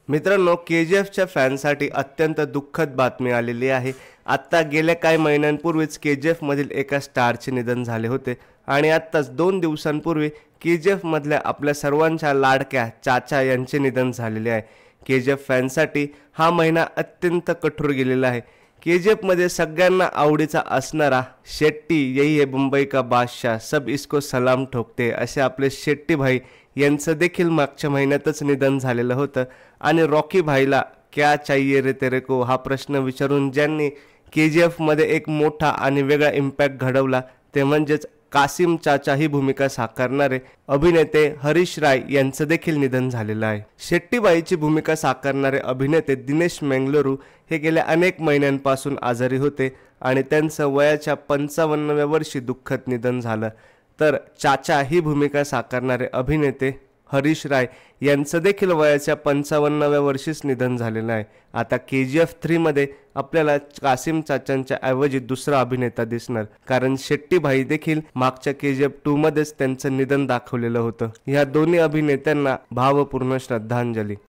मित्रांनो, KGFच्या फॅनसाठी अत्यंत दुःखद बातमी आलेली आहे। आत्ता गेल्या काही महिन्यांपूर्वीच KGFमधील एका स्टारचे निधन झाले होते आणि आत्ताच 2 दिवसांपूर्वी KGFमधल्या आपल्या सर्वांच्या लाडक्या चाचा यांचे निधन झालेले आहे। KGF फॅनसाठी हा महिना अत्यंत कठोर गेलेला आहे। KGFमध्ये सगळ्यांना आवडीचा असणारा शेट्टी यही है मुंबई का बादशाह सब इसको सलाम ठोकते असे आपले शेट्टी भाई यांचं देखील मागच्या महिन्यातच निधन झालेलं होतं आणि रॉकी भाईला क्या चाहिए रे तेरे को हा प्रश्न विचारून ज्यांनी KGFमध्ये एक मोठा आणि वेगळा इम्पॅक्ट घडवला ते म्हणजेच कासिम चाचा ही भूमिका साकारणारे अभिनेते हरीश राय यांचं देखील निधन झालेलं आहे। शेट्टीबाईची भूमिका साकारणारे अभिनेते दिनेश मंगलुरू हे गेल्या अनेक महिन्यांपासून आजारी होते आणि त्यांचं वयाच्या 55व्या वर्षी दुःखद निधन झालं। तर चाचा ही भूमिका साकारणारे अभिनेते हरीश राय यांचं देखील वयाच्या 55व्या वर्षीच निधन झालेलं आहे। आता KGF 3 मध्ये आपल्याला कासिम चाचांच्या ऐवजी दुसरा अभिनेता दिसणार, कारण शेट्टी भाई देखील मागच्या KGF 2 मध्येच त्यांचं निधन दाखवलेलं होतं। या दोन्ही अभिनेत्यांना भावपूर्ण श्रद्धांजली।